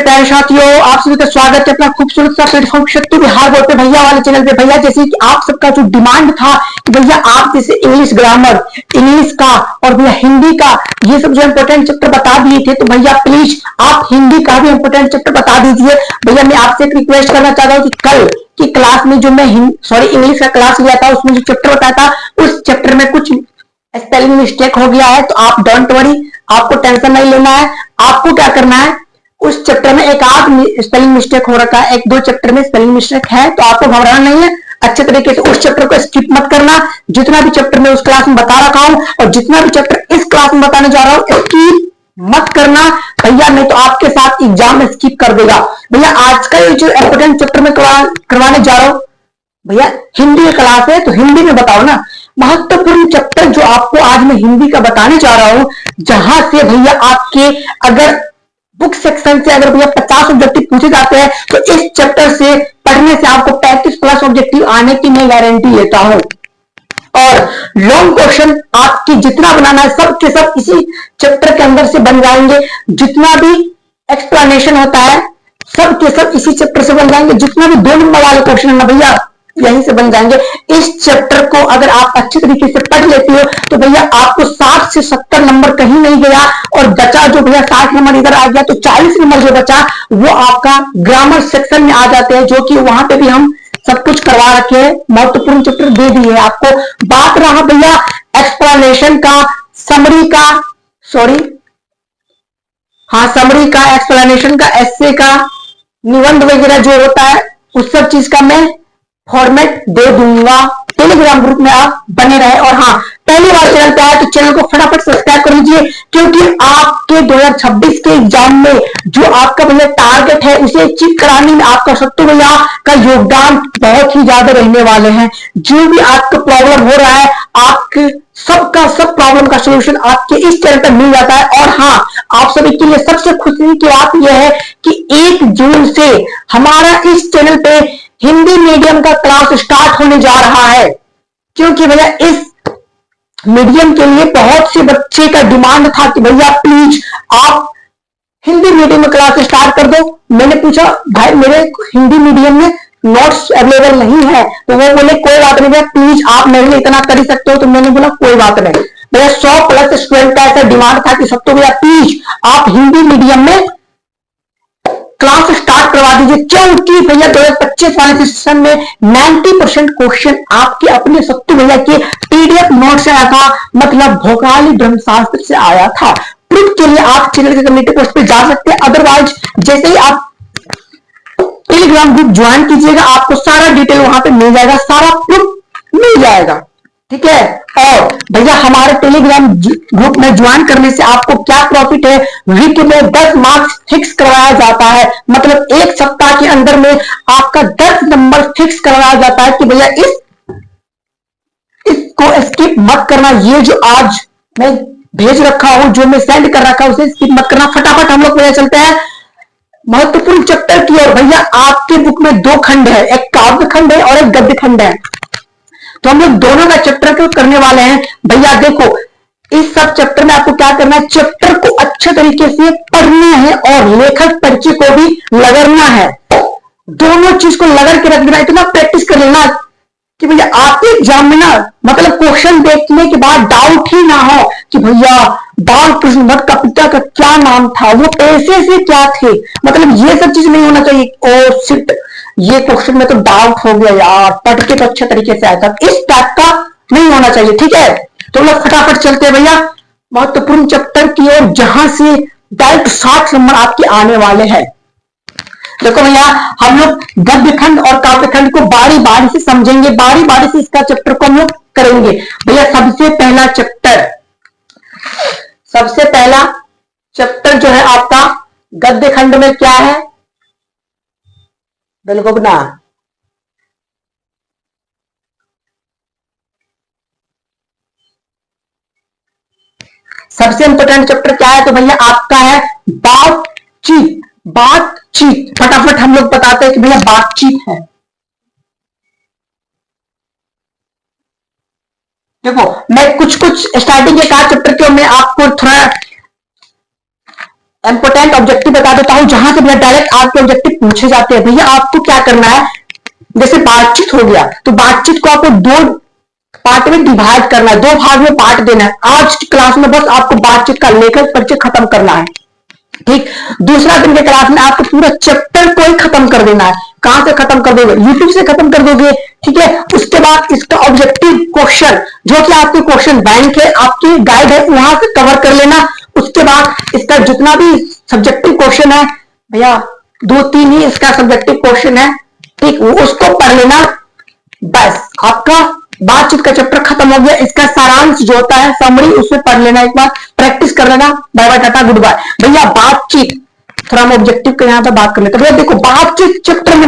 प्यारे साथियों, आप सभी का स्वागत है अपना खूबसूरत सा प्लेटफॉर्म शक्ति बिहार बोर्ड पे भैया वाले चैनल पे। भैया जैसे कि आप सबका जो डिमांड था कि भैया आप जैसे इंग्लिश ग्रामर, इंग्लिश का और भैया हिंदी का ये सब जो इंपोर्टेंट चैप्टर बता दिए थे, तो भैया प्लीज आप हिंदी का भी इंपोर्टेंट चैप्टर बता दीजिए। भैया मैं आपसे एक रिक्वेस्ट करना चाहता हूँ कि कल की क्लास में जो मैं इंग्लिश का क्लास लिया था, उसमें जो चैप्टर बताया था उस चैप्टर में कुछ स्पेलिंग मिस्टेक हो गया है। तो आप डोंट वरी, आपको टेंशन नहीं लेना है। आपको क्या करना है, उस चैप्टर में एक आध स्पेलिंग मिस्टेक हो रखा है, एक दो चैप्टर में स्पेलिंग मिस्टेक है, तो आपको घबराना नहीं है। अच्छे तरीके से उस चैप्टर को स्किप मत करना। जितना भी चैप्टर मैं उस क्लास में बता रखा हूं और जितना भी चैप्टर इस क्लास में बताने जा रहा हूं, स्किप मत करना भैया, नहीं तो आपके साथ एग्जाम में स्किप कर देगा। भैया आज का ये जो इंपोर्टेंट चैप्टर में करवाने जा रहा हूं भैया, हिंदी की क्लास है तो हिंदी में बताओ ना। महत्वपूर्ण चैप्टर जो आपको आज मैं हिंदी का बताने जा रहा हूं, जहां से भैया आपके अगर बुक सेक्शन से अगर भैया 50 ऑब्जेक्टिव पूछे जाते हैं, तो इस चैप्टर से पढ़ने से आपको 35 प्लस ऑब्जेक्टिव आने की मैं गारंटी लेता हूं। और लॉन्ग क्वेश्चन आपकी जितना बनाना है सब के सब इसी चैप्टर के अंदर से बन जाएंगे। जितना भी एक्सप्लेनेशन होता है सब के सब इसी चैप्टर से बन जाएंगे। जितना भी 2 नंबर वाले क्वेश्चन है ना भैया, यहीं से बन जाएंगे। इस चैप्टर को अगर आप अच्छे तरीके से पढ़ लेते हो तो भैया आपको 60 से 70 नंबर कहीं नहीं गया, और बचा जो भैया 60 नंबर इधर आ गया, तो 40 नंबर जो बचा वो आपका ग्रामर सेक्शन में आ जाते हैं, जो कि वहां पे भी हम सब कुछ करवा रखे हैं, महत्वपूर्ण चैप्टर दे दिए आपको। बात रहा भैया एक्सप्लेनेशन का, समरी का, समरी का, एक्सप्लेनेशन का, एस्से का, निबंध वगैरह जो होता है उस सब चीज का मैं फॉर्मेट दे दूंगा। टेलीग्राम ग्रुप में आप बने रहे। और हाँ, पहली बार चैनल पे आए तो चैनल को फटाफट सब्सक्राइब कर लीजिए, क्योंकि आपके 2026 के एग्जाम में जो आपका भैया टारगेट है उसे अचीव कराने में आपका सत्तू भैया का योगदान बहुत ही ज्यादा रहने वाले हैं। जो भी आपका प्रॉब्लम हो रहा है, आपके सबका सब प्रॉब्लम का सोल्यूशन आपके इस चैनल पर मिल जाता है। और हाँ, आप सभी के लिए सबसे खुशी की बात यह है कि 1 जून से हमारा इस चैनल पे हिंदी मीडियम का क्लास स्टार्ट होने जा रहा है, क्योंकि भैया इस मीडियम के लिए बहुत से बच्चे का डिमांड था कि भैया प्लीज आप हिंदी मीडियम में क्लास स्टार्ट कर दो। मैंने पूछा भाई मेरे हिंदी मीडियम में नोट्स अवेलेबल नहीं है, तो वो बोले कोई बात नहीं भैया, प्लीज आप मेरे लिए इतना कर ही सकते हो। तो मैंने बोला कोई बात नहीं भैया, 100 प्लस स्टूडेंट का ऐसा डिमांड था कि सब तो भैया प्लीज आप हिंदी मीडियम में क्लास स्टार्ट करवा दीजिए, क्योंकि भैया 2025 वाले सेशन में 90% क्वेश्चन आपके अपने सत्तू भैया के पीडीएफ नोट से आया था, मतलब भौगोलिक ब्रह्मशास्त्र से आया था। प्रूफ के लिए आप चैनल के कम्युनिटी पोस्ट पे जा सकते हैं, अदरवाइज जैसे ही आप टेलीग्राम ग्रुप ज्वाइन कीजिएगा आपको सारा डिटेल वहां पे मिल जाएगा, सारा प्रूफ मिल जाएगा, ठीक है। और भैया हमारे टेलीग्राम ग्रुप में ज्वाइन करने से आपको क्या प्रॉफिट है, वीक में 10 मार्क्स फिक्स करवाया जाता है, मतलब 1 सप्ताह के अंदर में आपका 10 नंबर फिक्स करवाया जाता है कि भैया इसको स्किप मत करना। ये जो आज मैं भेज रखा हूं, जो मैं सेंड कर रखा हूं, उसे स्किप मत करना। फटाफट हम लोग पहले चलते हैं महत्वपूर्ण चैप्टर की ओर। भैया आपके बुक में 2 खंड है, एक काव्य खंड है और एक गद्य खंड है, तो हम लोग दोनों का चैप्टर क्यों करने वाले हैं भैया। देखो इस सब चैप्टर में आपको क्या करना है, चैप्टर को अच्छे तरीके से पढ़ना है और लेखक परिचय को भी लगरना है। दोनों चीज को लगर के रख देना, इतना प्रैक्टिस कर लेना कि भैया आपके एग्जाम में ना, मतलब क्वेश्चन देखने के बाद डाउट ही ना हो कि भैया बाल कृष्ण भट्ट का पिता का क्या नाम था, वो पैसे से क्या थे, मतलब ये सब चीज नहीं होना चाहिए। ओ शिट, ये क्वेश्चन में तो डाउट हो गया यार, पढ़ के तो अच्छे तरीके से आया था, इस टाइप का नहीं होना चाहिए, ठीक है। तो लोग फटाफट चलते हैं भैया महत्वपूर्ण चैप्टर की ओर, जहां से डायरेक्ट 60 नंबर आपके आने वाले हैं। देखो भैया हम लोग गद्य खंड और काव्य खंड को बारी बारी से समझेंगे, बारी बारी से इसका चैप्टर को हम लोग करेंगे। भैया सबसे पहला चैप्टर जो है आपका गद्य खंड में क्या है, बिल्कुल ना, सबसे इंपोर्टेंट चैप्टर क्या है, तो भैया आपका है बातचीत। बातचीत फटाफट हम लोग बताते हैं कि भैया बातचीत है। देखो मैं कुछ स्टार्टिंग के 4 चैप्टर के मैं आपको थोड़ा इंपोर्टेंट ऑब्जेक्टिव बता देता हूं जहां से भैया डायरेक्ट आपके ऑब्जेक्टिव पूछे जाते हैं। भैया आपको क्या करना है, जैसे बातचीत हो गया तो बातचीत को आपको दो पार्ट में डिवाइड करना है, दो भाग में पार्ट देना है। आज की क्लास में बस आपको बातचीत का लेखक परिचय खत्म करना है, ठीक। दूसरा दिन के क्लास में आपको पूरा चैप्टर को ही खत्म कर देना है। कहां से खत्म कर दोगे, यूट्यूब से खत्म कर दोगे, ठीक है। उसके बाद इसका ऑब्जेक्टिव क्वेश्चन जो कि आपके क्वेश्चन बैंक है, आपकी गाइड है, वहां से कवर कर लेना। उसके बाद इसका जितना भी सब्जेक्टिव क्वेश्चन है भैया, 2-3 ही इसका सब्जेक्टिव क्वेश्चन है, ठीक, वो उसको पढ़ लेना। बस आपका बातचीत का चैप्टर खत्म हो गया। इसका सारांश जो होता है समरी, उसे पढ़ लेना, एक बार प्रैक्टिस कर लेना। Bye bye, tata, goodbye. भैया बातचीत, थोड़ा हम ऑब्जेक्टिव के यहां पर बात कर लेते हैं। भैया देखो बातचीत चैप्टर में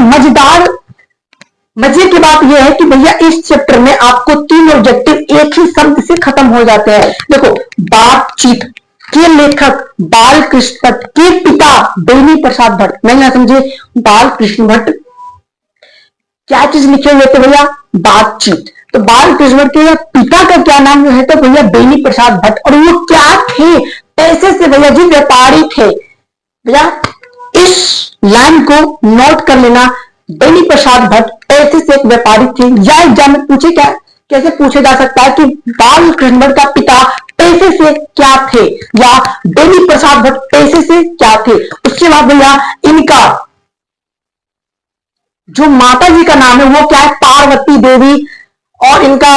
मजे की बात यह है कि भैया इस चैप्टर में आपको 3 ऑब्जेक्टिव एक ही शब्द से खत्म हो जाते हैं। देखो बातचीत के लेखक बाल कृष्ण भट्ट के पिता बेनी प्रसाद भट्ट, नहीं ना समझे, बाल कृष्ण भट्ट क्या चीज लिखे हुए थे भैया, बातचीत। तो बाल कृष्ण भट्ट के पिता का क्या नाम है, तो भैया बेनी प्रसाद भट्ट। और वो क्या थे, पैसे से भैया जी व्यापारी थे। भैया इस लाइन को नोट कर लेना, बेनी प्रसाद भट्ट पैसे से एक व्यापारी थे। या एग्जाम में पूछे क्या, कैसे पूछे जा सकता है कि बाल कृष्ण भट्ट का पिता पैसे से क्या थे, या बेनी प्रसाद भट्ट पैसे से क्या थे। उसके बाद भैया इनका जो माता जी का नाम है वो क्या है, पार्वती देवी, और इनका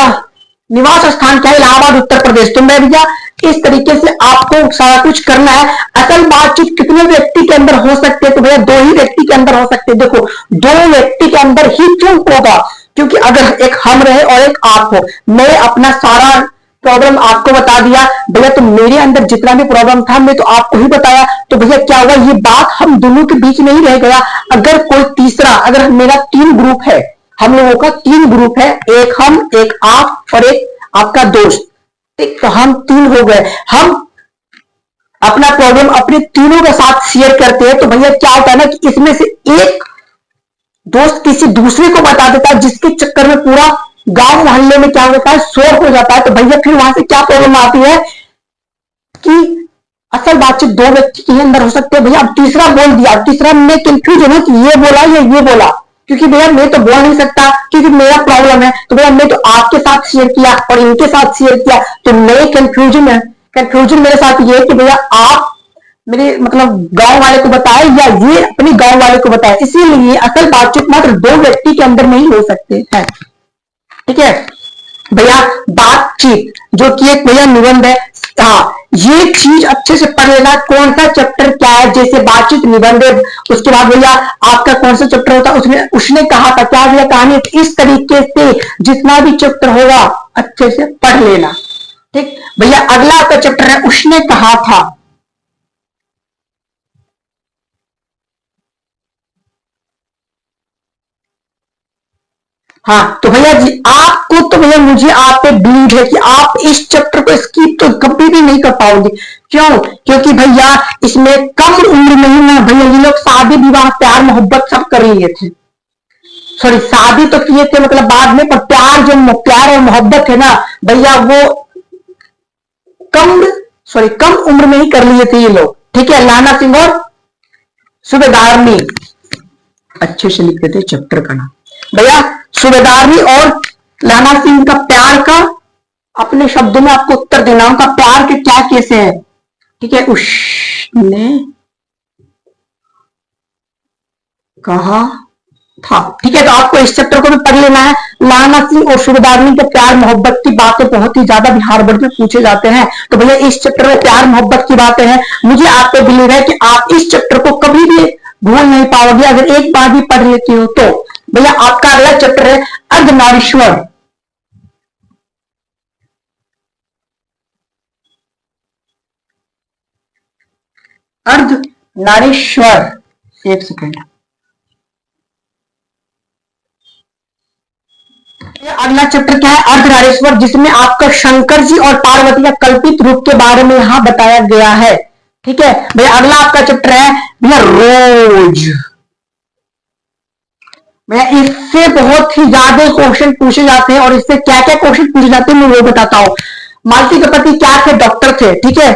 निवास स्थान क्या है, इलाहाबाद उत्तर प्रदेश। तो मैं भैया इस तरीके से आपको सारा कुछ करना है। असल बातचीत कितने व्यक्ति के अंदर हो सकते हैं, तो भैया 2 ही व्यक्ति के अंदर हो सकते हैं। देखो 2 व्यक्ति के अंदर ही क्यों होगा, क्योंकि अगर एक हम रहे और एक आप हो, मैं अपना सारा प्रॉब्लम आपको बता दिया भैया, तो मेरे अंदर जितना भी प्रॉब्लम था मैं तो आपको ही बताया। तो भैया क्या हुआ, ये बात हम दोनों के बीच में ही रह गया। अगर कोई तीसरा, अगर मेरा 3 ग्रुप है, हम लोगों का 3 ग्रुप है, एक हम, एक आप और एक आपका दोस्त, ठीक, तो हम 3 हो गए। हम अपना प्रॉब्लम अपने तीनों के साथ शेयर करते हैं। तो भैया क्या होता है ना कि इसमें से एक दोस्त किसी दूसरे को बता देता है, जिसके चक्कर में पूरा गांव मोहल्ले में क्या होता है, शोर हो जाता है। तो भैया फिर वहां से क्या प्रॉब्लम आती है कि असल बातचीत 2 व्यक्ति के अंदर हो सकते हैं। भैया अब तीसरा बोल दिया, तीसरा में कंफ्यूज होना कि ये बोला या ये बोला, क्योंकि भैया मैं तो बोल नहीं सकता क्योंकि मेरा प्रॉब्लम है। तो भैया मैं तो आपके साथ शेयर किया और इनके साथ शेयर किया, तो मैं कंफ्यूजन है। कंफ्यूजन मेरे साथ ये है कि भैया आप मेरे मतलब गांव वाले को बताए या ये अपने गांव वाले को बताए। इसीलिए असल बातचीत मात्र 2 व्यक्ति के अंदर में ही हो सकते हैं, ठीक है भैया। बातचीत जो कि एक भैया निबंध है, हाँ ये चीज अच्छे से पढ़ लेना, कौन सा चैप्टर क्या है। जैसे बातचीत निबंध है, उसके बाद भैया आपका कौन सा चैप्टर होता है, उसने कहा था क्या भैया कहानी। इस तरीके से जितना भी चैप्टर होगा अच्छे से पढ़ लेना, ठीक भैया। अगला आपका चैप्टर है उसने कहा था। हाँ तो भैया जी आपको, तो भैया मुझे आप पे बिलीव है कि आप इस चैप्टर को स्किप तो कभी भी नहीं कर पाओगे। क्यों, क्योंकि भैया इसमें कम उम्र में ही ना भैया ये लोग शादी विवाह प्यार मोहब्बत सब कर लिए थे। सॉरी शादी तो किए थे मतलब बाद में, पर प्यार जो प्यार और मोहब्बत है ना भैया वो कम उम्र में ही कर लिए थे ये लोग, ठीक है। लाना सिंह और सूबेदारनी, अच्छे से लिखते थे चैप्टर का नाम भैया, सूबेदारनी और लाना सिंह का प्यार का, अपने शब्दों में आपको उत्तर देना उनका प्यार के क्या कैसे है, ठीक है। उसने कहा था, ठीक है। तो आपको इस चैप्टर को भी पढ़ लेना है। लाना सिंह और सूबेदारनी के प्यार मोहब्बत की बातें बहुत ही ज्यादा बिहार बोर्ड में पूछे जाते हैं। तो भैया इस चैप्टर में प्यार मोहब्बत की बातें हैं। मुझे आप पे बिलीव है कि आप इस चैप्टर को कभी भी भूल नहीं पाओगे अगर एक बार भी पढ़ लेते हो तो। भैया आपका अगला चैप्टर है अर्धनारीश्वर। अर्धनारीश्वर, एक सेकेंड। अगला चैप्टर क्या है, अर्धनारीश्वर, जिसमें आपका शंकर जी और पार्वती का कल्पित रूप के बारे में यहां बताया गया है, ठीक है भैया। अगला आपका चैप्टर है भैया रोज। भैया इससे बहुत ही ज्यादा क्वेश्चन पूछे जाते हैं, और इससे क्या क्या क्वेश्चन पूछे जाते हैं मैं वो बताता हूं। मालती के पति क्या थे, डॉक्टर थे, ठीक है।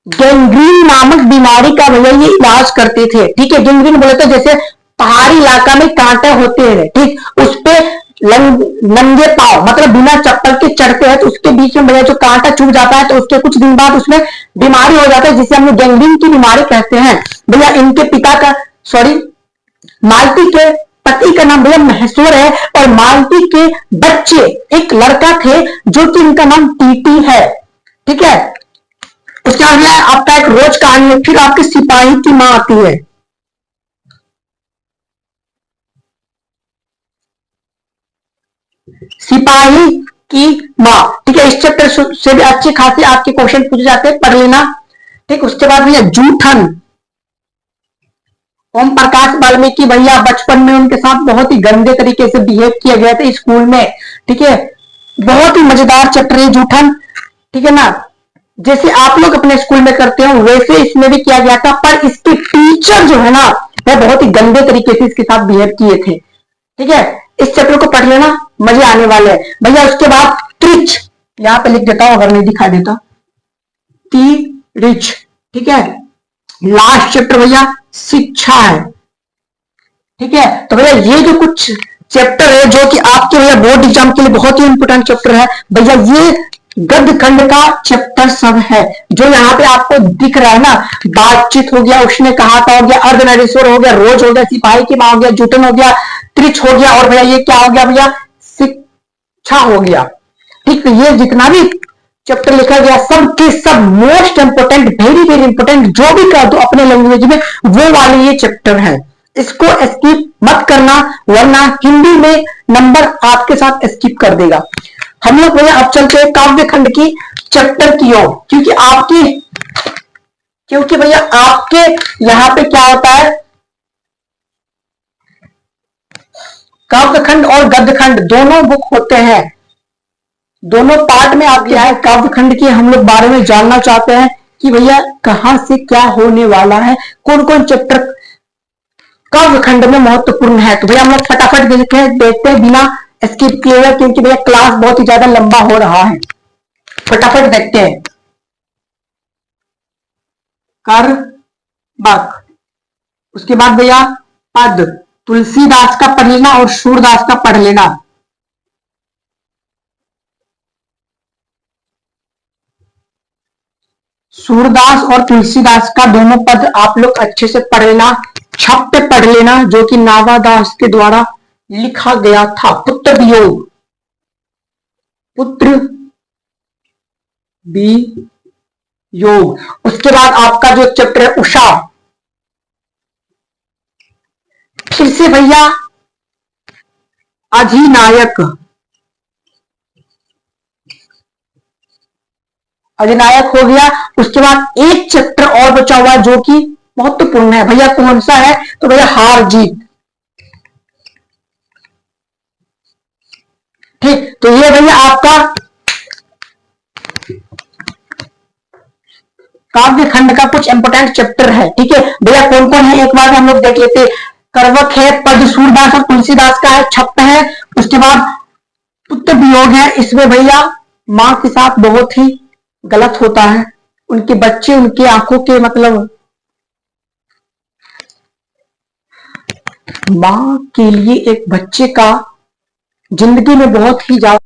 गैंग्रीन नामक बीमारी का भैया ये इलाज करते थे। ठीक है, गैंग्रीन बोले तो जैसे पहाड़ी इलाका में कांटे होते हैं, ठीक, उस पे नंगे पांव मतलब बिना चप्पल के चढ़ते हैं तो उसके बीच में भैया जो कांटा चुभ जाता है तो उसके कुछ दिन बाद उसमें बीमारी हो जाता है जिसे हम लोग गैंग्रीन की बीमारी कहते हैं। भैया इनके पिता का सॉरी मालती के पति का नाम भैया महसूर है और मालती के बच्चे एक लड़का थे जो कि इनका नाम टीटी है। ठीक है, उसके बाद में आपका एक रोज कहानी है, फिर आपके सिपाही की मां आती है। सिपाही की मां, ठीक है, इस चैप्टर से भी अच्छे खासे आपके क्वेश्चन पूछे जाते हैं, पढ़ लेना। ठीक, उसके बाद भैया जूठन, ओम प्रकाश वाल्मीकि भैया बचपन में उनके साथ बहुत ही गंदे तरीके से बिहेव किया गया था स्कूल में। ठीक है, बहुत ही मजेदार चैप्टर है जूठन। ठीक है ना, जैसे आप लोग अपने स्कूल में करते हो वैसे इसमें भी किया गया था, पर इसके टीचर जो है ना वह बहुत ही गंदे तरीके से इसके साथ बिहेव किए थे। ठीक है, इस चैप्टर को पढ़ लेना, मजे आने वाले हैं भैया। उसके बाद त्रिच, यहां पे लिख देता हूं अगर नहीं दिखा देता, टी रिच। ठीक है, लास्ट चैप्टर भैया शिक्षा है। ठीक है, तो भैया ये जो कुछ चैप्टर है जो कि आपके भैया बोर्ड एग्जाम के लिए बहुत ही इंपोर्टेंट चैप्टर है भैया, ये गद्य खंड का चैप्टर सब है जो यहाँ पे आपको दिख रहा है ना। बातचीत हो गया, उसने कहा था हो गया, अर्धनारीश्वर हो गया, रोज हो गया, सिपाही की मां हो गया, जूटन हो गया, त्रिच हो गया, और भैया ये क्या हो गया भैया, शिक्षा हो गया। ठीक, तो ये जितना भी चैप्टर लिखा गया सब के सब most important, very very important, जो भी कर दो अपने लैंग्वेज में वो वाले ये चैप्टर है। इसको स्किप मत करना वरना हिंदी में नंबर आपके साथ स्किप कर देगा। हम लोग भैया अब चलते हैं काव्य खंड की चैप्टर की ओर, क्योंकि भैया आपके यहां पे क्या होता है, काव्य खंड और गद्य खंड दोनों बुक होते हैं, दोनों पार्ट में आप क्या है काव्य खंड के हम लोग बारे में जानना चाहते हैं कि भैया कहां से क्या होने वाला है, कौन कौन चैप्टर काव्य खंड में महत्वपूर्ण है। तो भैया हम लोग फटाफट देखते हैं बिना स्किप किए हुए, क्योंकि भैया क्लास बहुत ही ज्यादा लंबा हो रहा है। फटाफट देखते हैं। कर बक, उसके बाद भैया पद, तुलसीदास का पढ़ लेना और सूरदास का पढ़ लेना। सूरदास और तुलसीदास का दोनों पद आप लोग अच्छे से पढ़ लेना, छप पे पढ़ लेना, जो कि नावादास के द्वारा लिखा गया था। पुत्र वियोग, पुत्र वियोग। उसके बाद आपका जो चैप्टर है उषा, फिर से भैया अधिनायक, अधिनायक हो गया। उसके बाद एक चैप्टर और बचा हुआ जो कि महत्वपूर्ण है भैया, कौन सा है, तो भैया हार जीत। ठीक, तो ये भैया आपका काव्य खंड का कुछ इंपोर्टेंट चैप्टर है। ठीक है भैया, कौन कौन है एक बार हम लोग देख लेते। करवक है, पद सूरदास और तुलसीदास का है, छप्प है, उसके बाद पुत्र वियोग है। इसमें भैया मां के साथ बहुत ही गलत होता है, उनके बच्चे उनके आंखों के मतलब मां के लिए एक बच्चे का जिंदगी में बहुत ही ज्यादा